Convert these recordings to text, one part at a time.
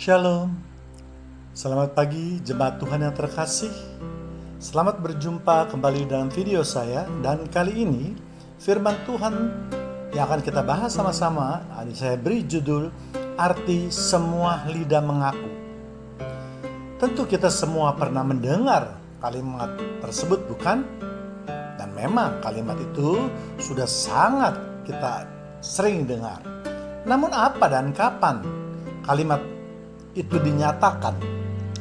Shalom, selamat pagi jemaat Tuhan yang terkasih. Selamat berjumpa kembali dalam video saya. Dan kali ini firman Tuhan yang akan kita bahas sama-sama, saya beri judul Arti Semua Lidah Mengaku. Tentu kita semua pernah mendengar kalimat tersebut, bukan? Dan memang kalimat itu sudah sangat kita sering dengar. Namun apa dan kapan kalimat itu dinyatakan?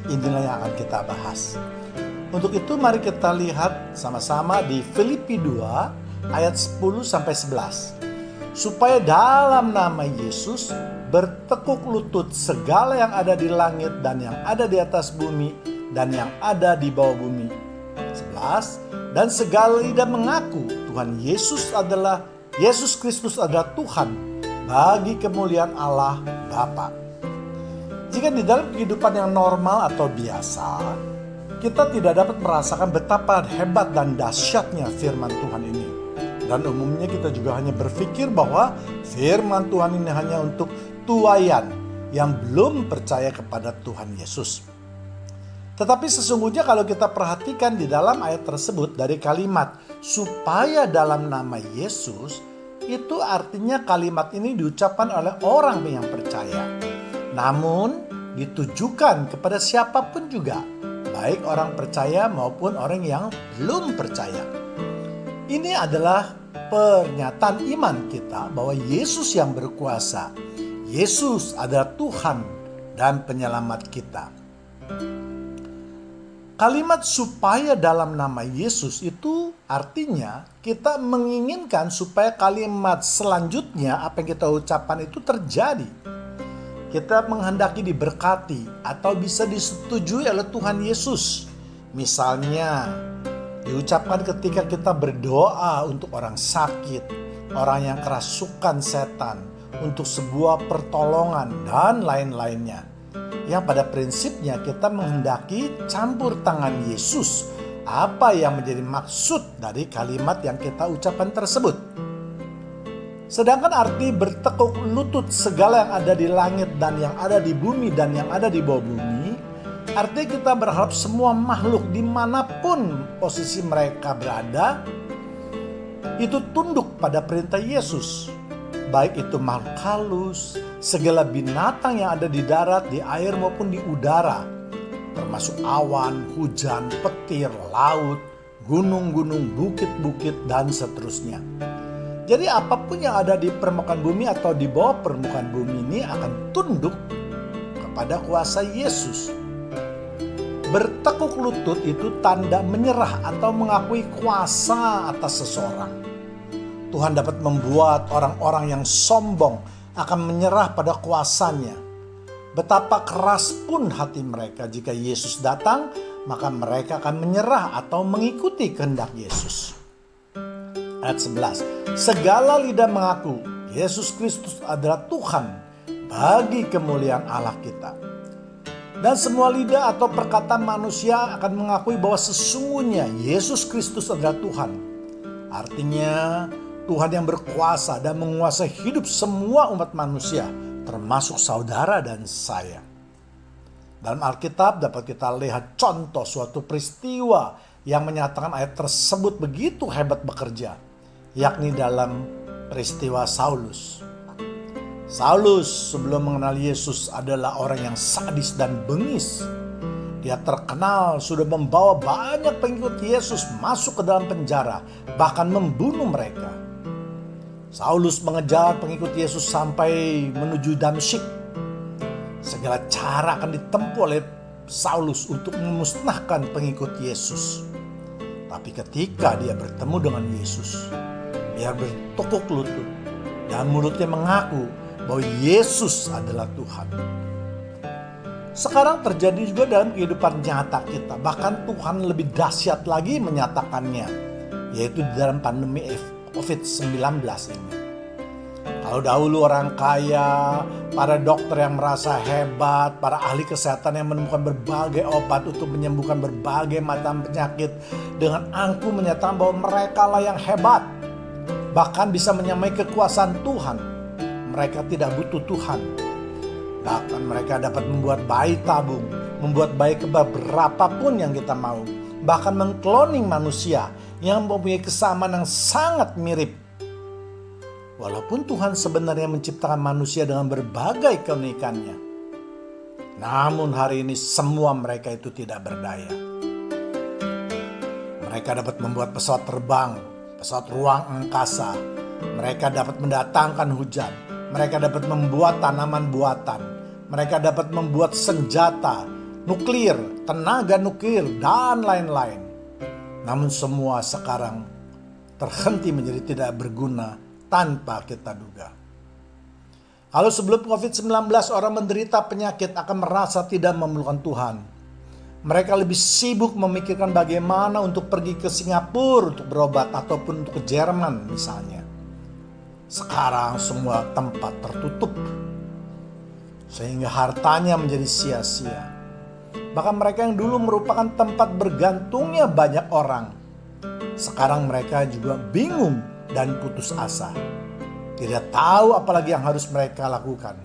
Inilah yang akan kita bahas. Untuk itu mari kita lihat sama-sama di Filipi 2 ayat 10-11. Supaya dalam nama Yesus bertekuk lutut segala yang ada di langit dan yang ada di atas bumi dan yang ada di bawah bumi. 11. Dan segala lidah mengaku Tuhan Yesus Kristus adalah Tuhan bagi kemuliaan Allah Bapa. Jika di dalam kehidupan yang normal atau biasa, kita tidak dapat merasakan betapa hebat dan dahsyatnya firman Tuhan ini. Dan umumnya kita juga hanya berpikir bahwa firman Tuhan ini hanya untuk tuaian yang belum percaya kepada Tuhan Yesus. Tetapi sesungguhnya kalau kita perhatikan di dalam ayat tersebut dari kalimat supaya dalam nama Yesus, itu artinya kalimat ini diucapkan oleh orang yang percaya. Namun ditujukan kepada siapapun juga, baik orang percaya maupun orang yang belum percaya. Ini adalah pernyataan iman kita bahwa Yesus yang berkuasa. Yesus adalah Tuhan dan penyelamat kita. Kalimat supaya dalam nama Yesus itu artinya kita menginginkan supaya kalimat selanjutnya apa yang kita ucapkan itu terjadi. Kita menghendaki diberkati atau bisa disetujui oleh Tuhan Yesus. Misalnya diucapkan ketika kita berdoa untuk orang sakit, orang yang kerasukan setan, untuk sebuah pertolongan dan lain-lainnya. Yang pada prinsipnya kita menghendaki campur tangan Yesus apa yang menjadi maksud dari kalimat yang kita ucapkan tersebut. Sedangkan arti bertekuk lutut segala yang ada di langit dan yang ada di bumi dan yang ada di bawah bumi, artinya kita berharap semua makhluk dimanapun posisi mereka berada itu tunduk pada perintah Yesus. Baik itu makhluk halus, segala binatang yang ada di darat, di air maupun di udara, termasuk awan, hujan, petir, laut, gunung-gunung, bukit-bukit dan seterusnya. Jadi apapun yang ada di permukaan bumi atau di bawah permukaan bumi ini akan tunduk kepada kuasa Yesus. Bertekuk lutut itu tanda menyerah atau mengakui kuasa atas seseorang. Tuhan dapat membuat orang-orang yang sombong akan menyerah pada kuasanya. Betapa keras pun hati mereka jika Yesus datang, maka mereka akan menyerah atau mengikuti kehendak Yesus. Ayat 11. Segala lidah mengaku Yesus Kristus adalah Tuhan bagi kemuliaan Allah kita. Dan semua lidah atau perkataan manusia akan mengakui bahwa sesungguhnya Yesus Kristus adalah Tuhan. Artinya Tuhan yang berkuasa dan menguasai hidup semua umat manusia, termasuk saudara dan saya. Dalam Alkitab dapat kita lihat contoh suatu peristiwa yang menyatakan ayat tersebut begitu hebat bekerja, yakni dalam peristiwa Saulus. Saulus sebelum mengenal Yesus adalah orang yang sadis dan bengis. Dia terkenal sudah membawa banyak pengikut Yesus masuk ke dalam penjara, bahkan membunuh mereka. Saulus mengejar pengikut Yesus sampai menuju Damsyik. Segala cara akan ditempuh oleh Saulus untuk memusnahkan pengikut Yesus. Tapi ketika dia bertemu dengan Yesus, dia bertekuk lutut dan mulutnya mengaku bahwa Yesus adalah Tuhan. Sekarang terjadi juga dalam kehidupan nyata kita. Bahkan Tuhan lebih dahsyat lagi menyatakannya, yaitu di dalam pandemi COVID-19 ini. Kalau dahulu orang kaya, para dokter yang merasa hebat, para ahli kesehatan yang menemukan berbagai obat untuk menyembuhkan berbagai macam penyakit, dengan angkuh menyatakan bahwa mereka lah yang hebat, bahkan bisa menyamai kekuasaan Tuhan. Mereka tidak butuh Tuhan. Bahkan mereka dapat membuat bayi tabung, membuat bayi kembar berapapun yang kita mau. Bahkan mengkloning manusia yang mempunyai kesamaan yang sangat mirip. Walaupun Tuhan sebenarnya menciptakan manusia dengan berbagai keunikannya, namun hari ini semua mereka itu tidak berdaya. Mereka dapat membuat pesawat terbang, pesawat ruang angkasa. Mereka dapat mendatangkan hujan. Mereka dapat membuat tanaman buatan. Mereka dapat membuat senjata, nuklir, tenaga nuklir, dan lain-lain. Namun semua sekarang terhenti menjadi tidak berguna tanpa kita duga. Kalau sebelum COVID-19 orang menderita penyakit akan merasa tidak memerlukan Tuhan. Mereka lebih sibuk memikirkan bagaimana untuk pergi ke Singapura untuk berobat ataupun untuk ke Jerman misalnya. Sekarang semua tempat tertutup, sehingga hartanya menjadi sia-sia. Bahkan mereka yang dulu merupakan tempat bergantungnya banyak orang, sekarang mereka juga bingung dan putus asa. Tidak tahu apalagi yang harus mereka lakukan.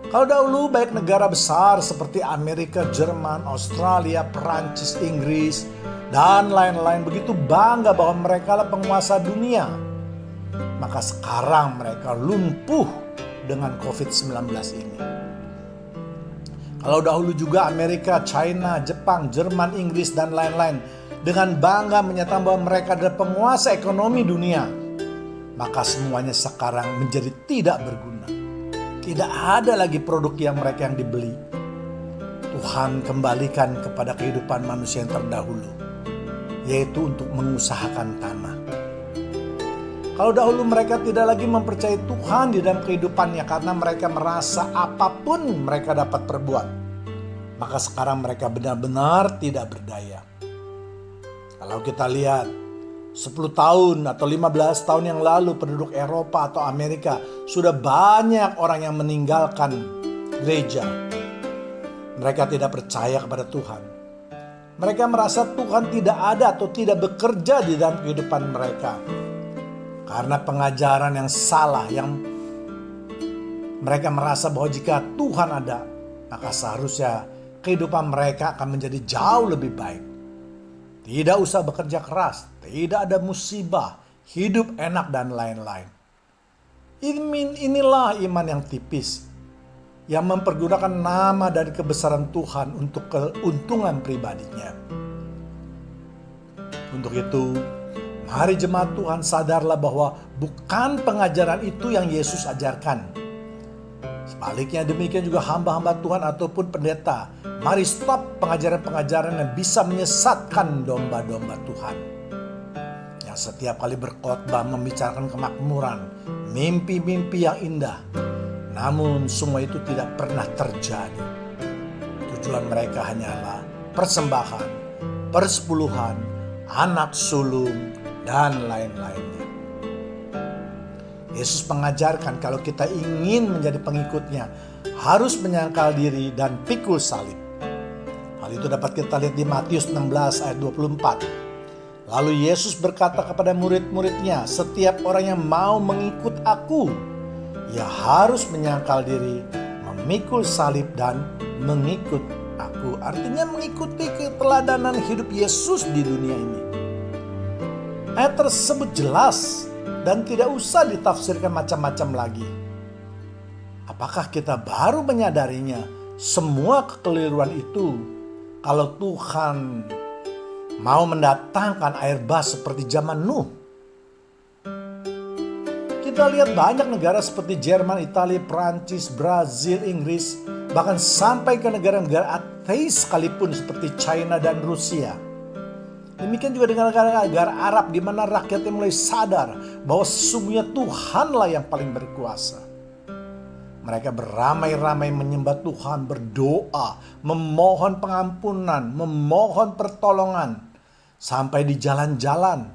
Kalau dahulu baik negara besar seperti Amerika, Jerman, Australia, Perancis, Inggris, dan lain-lain begitu bangga bahwa mereka adalah penguasa dunia, maka sekarang mereka lumpuh dengan COVID-19 ini. Kalau dahulu juga Amerika, China, Jepang, Jerman, Inggris, dan lain-lain dengan bangga menyatakan bahwa mereka adalah penguasa ekonomi dunia, maka semuanya sekarang menjadi tidak berguna. Tidak ada lagi produk yang dibeli. Tuhan kembalikan kepada kehidupan manusia yang terdahulu, yaitu untuk mengusahakan tanah. Kalau dahulu mereka tidak lagi mempercayai Tuhan di dalam kehidupannya karena mereka merasa apapun mereka dapat perbuat, maka sekarang mereka benar-benar tidak berdaya. Kalau kita lihat 10 tahun atau 15 tahun yang lalu penduduk Eropa atau Amerika sudah banyak orang yang meninggalkan gereja. Mereka tidak percaya kepada Tuhan. Mereka merasa Tuhan tidak ada atau tidak bekerja di dalam kehidupan mereka. Karena pengajaran yang salah, yang mereka merasa bahwa jika Tuhan ada, maka seharusnya kehidupan mereka akan menjadi jauh lebih baik. Tidak usah bekerja keras, tidak ada musibah, hidup enak dan lain-lain. Inilah iman yang tipis, yang mempergunakan nama dan kebesaran Tuhan untuk keuntungan pribadinya. Untuk itu, mari jemaat Tuhan sadarlah bahwa bukan pengajaran itu yang Yesus ajarkan. Sebaliknya demikian juga hamba-hamba Tuhan ataupun pendeta. Mari stop pengajaran-pengajaran yang bisa menyesatkan domba-domba Tuhan. Yang setiap kali berkhotbah membicarakan kemakmuran, mimpi-mimpi yang indah. Namun semua itu tidak pernah terjadi. Tujuan mereka hanyalah persembahan, persepuluhan, anak sulung, dan lain-lainnya. Yesus mengajarkan kalau kita ingin menjadi pengikutnya, harus menyangkal diri dan pikul salib. Hal itu dapat kita lihat di Matius 16 ayat 24. Lalu Yesus berkata kepada murid-muridnya, setiap orang yang mau mengikut aku, ia harus menyangkal diri, memikul salib dan mengikut aku. Artinya mengikuti keteladanan hidup Yesus di dunia ini. Ayat tersebut jelas dan tidak usah ditafsirkan macam-macam lagi. Apakah kita baru menyadarinya semua kekeliruan itu kalau Tuhan mau mendatangkan air bah seperti zaman Nuh? Kita lihat banyak negara seperti Jerman, Italia, Prancis, Brazil, Inggris, bahkan sampai ke negara-negara ateis sekalipun seperti China dan Rusia. Demikian juga dengan negara-negara Arab di mana rakyatnya mulai sadar bahwa sesungguhnya Tuhanlah yang paling berkuasa. Mereka beramai-ramai menyembah Tuhan, berdoa, memohon pengampunan, memohon pertolongan. Sampai di jalan-jalan.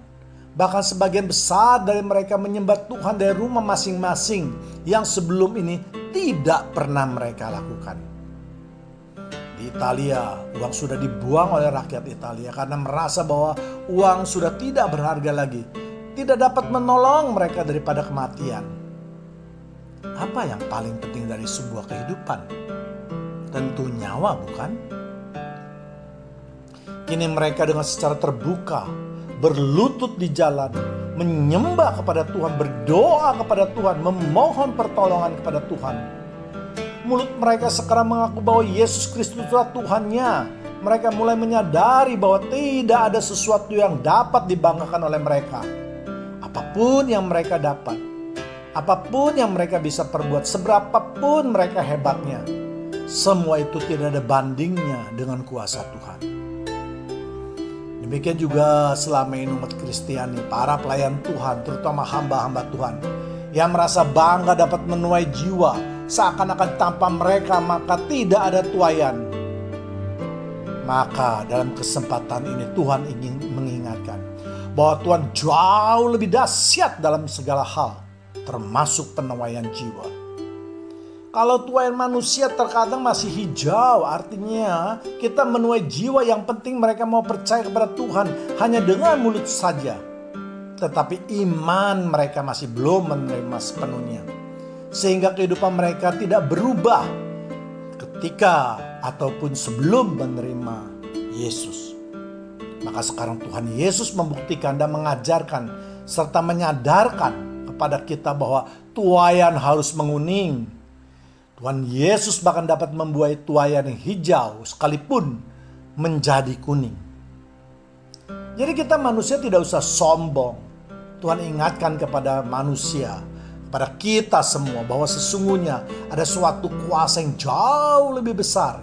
Bahkan sebagian besar dari mereka menyembah Tuhan dari rumah masing-masing yang sebelum ini tidak pernah mereka lakukan. Di Italia, uang sudah dibuang oleh rakyat Italia karena merasa bahwa uang sudah tidak berharga lagi. Tidak dapat menolong mereka daripada kematian. Apa yang paling penting dari sebuah kehidupan? Tentu nyawa, bukan? Kini mereka dengan secara terbuka berlutut di jalan, menyembah kepada Tuhan, berdoa kepada Tuhan, memohon pertolongan kepada Tuhan. Mulut mereka sekarang mengaku bahwa Yesus Kristus adalah Tuhannya. Mereka mulai menyadari bahwa tidak ada sesuatu yang dapat dibanggakan oleh mereka. Apapun yang mereka dapat, apapun yang mereka bisa perbuat, seberapapun mereka hebatnya, semua itu tidak ada bandingnya dengan kuasa Tuhan. Demikian juga selama ini umat Kristiani, para pelayan Tuhan, terutama hamba-hamba Tuhan, yang merasa bangga dapat menuai jiwa, seakan-akan tanpa mereka maka tidak ada tuaian. Maka dalam kesempatan ini Tuhan ingin mengingatkan bahwa Tuhan jauh lebih dahsyat dalam segala hal, termasuk penuaian jiwa. Kalau tuaian manusia terkadang masih hijau, artinya kita menuai jiwa, yang penting mereka mau percaya kepada Tuhan hanya dengan mulut saja. Tetapi iman mereka masih belum menerima sepenuhnya. Sehingga kehidupan mereka tidak berubah ketika ataupun sebelum menerima Yesus. Maka sekarang Tuhan Yesus membuktikan dan mengajarkan serta menyadarkan kepada kita bahwa tuaian harus menguning. Tuhan Yesus bahkan dapat membuat tuaian yang hijau sekalipun menjadi kuning. Jadi kita manusia tidak usah sombong. Tuhan ingatkan kepada manusia, kepada kita semua, bahwa sesungguhnya ada suatu kuasa yang jauh lebih besar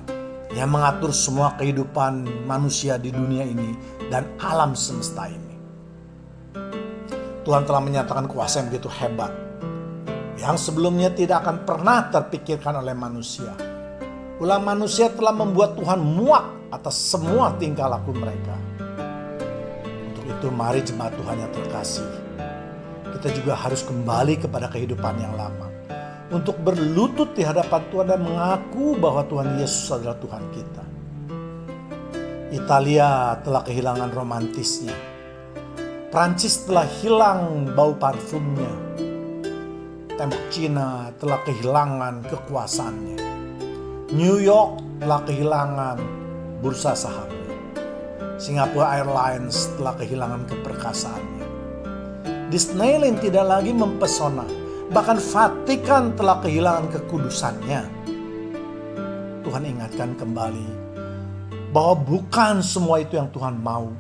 yang mengatur semua kehidupan manusia di dunia ini dan alam semesta ini. Tuhan telah menyatakan kuasa yang begitu hebat, yang sebelumnya tidak akan pernah terpikirkan oleh manusia. Ulah manusia telah membuat Tuhan muak atas semua tingkah laku mereka. Untuk itu mari jemaat Tuhan yang terkasih, kita juga harus kembali kepada kehidupan yang lama, untuk berlutut di hadapan Tuhan dan mengaku bahwa Tuhan Yesus adalah Tuhan kita. Italia telah kehilangan romantisnya. Prancis telah hilang bau parfumnya. Tembok Cina telah kehilangan kekuasaannya. New York telah kehilangan bursa sahamnya. Singapore Airlines telah kehilangan keperkasaannya. Disneyland tidak lagi mempesona. Bahkan Vatikan telah kehilangan kekudusannya. Tuhan ingatkan kembali bahwa bukan semua itu yang Tuhan mau.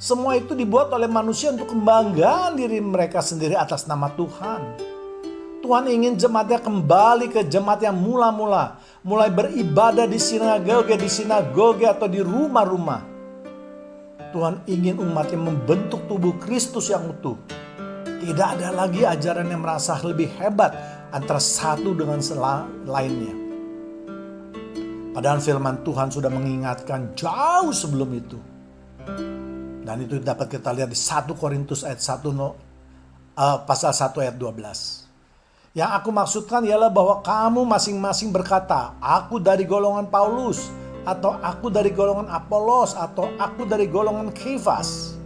Semua itu dibuat oleh manusia untuk kebanggaan diri mereka sendiri atas nama Tuhan. Tuhan ingin jemaatnya kembali ke jemaat yang mula-mula, mulai beribadah di sinagoge atau di rumah-rumah. Tuhan ingin umatnya membentuk tubuh Kristus yang utuh. Tidak ada lagi ajaran yang merasa lebih hebat antara satu dengan lainnya. Padahal firman Tuhan sudah mengingatkan jauh sebelum itu. Dan itu dapat kita lihat di 1 Korintus ayat 1, pasal 1 ayat 12. Yang aku maksudkan ialah bahwa kamu masing-masing berkata, aku dari golongan Paulus, atau aku dari golongan Apolos, atau aku dari golongan Kefas,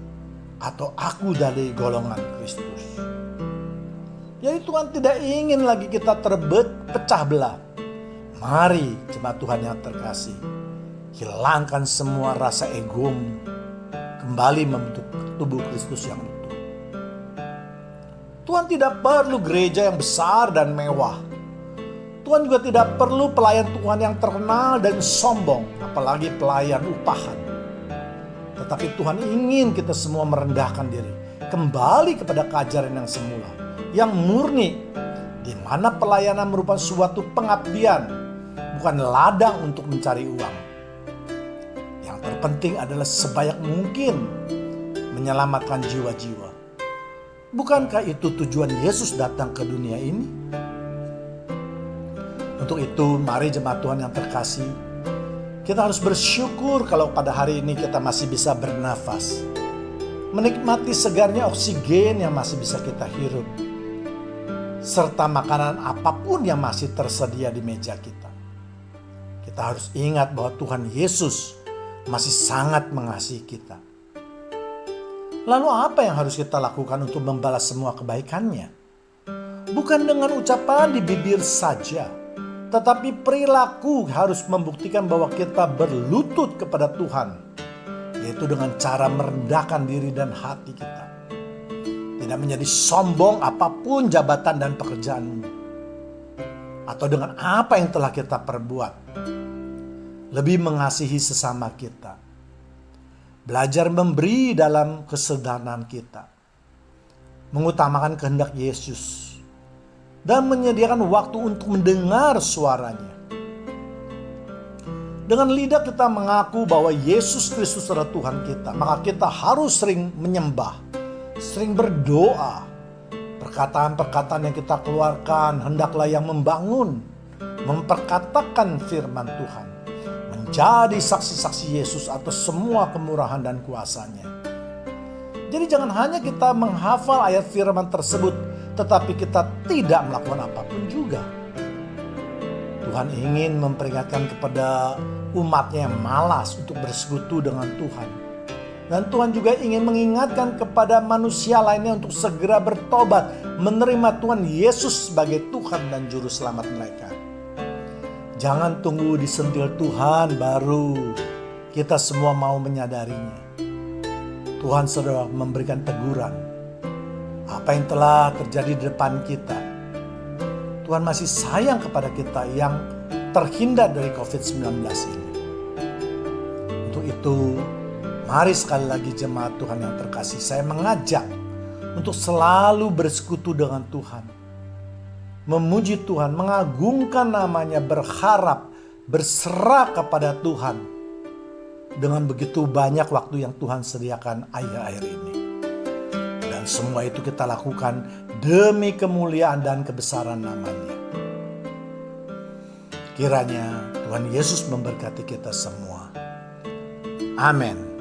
atau aku dari golongan Kristus. Jadi Tuhan tidak ingin lagi kita pecah belah. Mari jemaat Tuhan yang terkasih, hilangkan semua rasa egomu, kembali membentuk tubuh Kristus yang utuh. Tuhan tidak perlu gereja yang besar dan mewah. Tuhan juga tidak perlu pelayan Tuhan yang terkenal dan sombong, apalagi pelayan upahan. Tetapi Tuhan ingin kita semua merendahkan diri, kembali kepada keajaran yang semula, yang murni, di mana pelayanan merupakan suatu pengabdian, bukan ladang untuk mencari uang. Yang terpenting adalah sebanyak mungkin menyelamatkan jiwa-jiwa. Bukankah itu tujuan Yesus datang ke dunia ini? Untuk itu, mari jemaat Tuhan yang terkasih, kita harus bersyukur kalau pada hari ini kita masih bisa bernafas, menikmati segarnya oksigen yang masih bisa kita hirup, serta makanan apapun yang masih tersedia di meja kita. Kita harus ingat bahwa Tuhan Yesus masih sangat mengasihi kita. Lalu apa yang harus kita lakukan untuk membalas semua kebaikannya? Bukan dengan ucapan di bibir saja, tetapi perilaku harus membuktikan bahwa kita berlutut kepada Tuhan, yaitu dengan cara merendahkan diri dan hati kita. Tidak menjadi sombong apapun jabatan dan pekerjaanmu, atau dengan apa yang telah kita perbuat. Lebih mengasihi sesama kita. Belajar memberi dalam kesederhanaan kita. Mengutamakan kehendak Yesus. Dan menyediakan waktu untuk mendengar suaranya. Dengan lidah kita mengaku bahwa Yesus Kristus adalah Tuhan kita, maka kita harus sering menyembah, sering berdoa. Perkataan-perkataan yang kita keluarkan hendaklah yang membangun, memperkatakan firman Tuhan, menjadi saksi-saksi Yesus atas semua kemurahan dan kuasanya. Jadi jangan hanya kita menghafal ayat firman tersebut, tetapi kita tidak melakukan apapun juga. Tuhan ingin memperingatkan kepada umatnya yang malas untuk bersekutu dengan Tuhan. Dan Tuhan juga ingin mengingatkan kepada manusia lainnya untuk segera bertobat, menerima Tuhan Yesus sebagai Tuhan dan Juru Selamat mereka. Jangan tunggu disentil Tuhan baru kita semua mau menyadarinya. Tuhan sudah memberikan teguran. Apa yang telah terjadi di depan kita. Tuhan masih sayang kepada kita yang terhindar dari COVID-19 ini. Untuk itu, mari sekali lagi jemaat Tuhan yang terkasih, saya mengajak untuk selalu bersekutu dengan Tuhan. Memuji Tuhan, mengagungkan namanya, berharap, berserah kepada Tuhan. Dengan begitu banyak waktu yang Tuhan sediakan akhir-akhir ini. Dan semua itu kita lakukan demi kemuliaan dan kebesaran namanya. Kiranya Tuhan Yesus memberkati kita semua. Amin.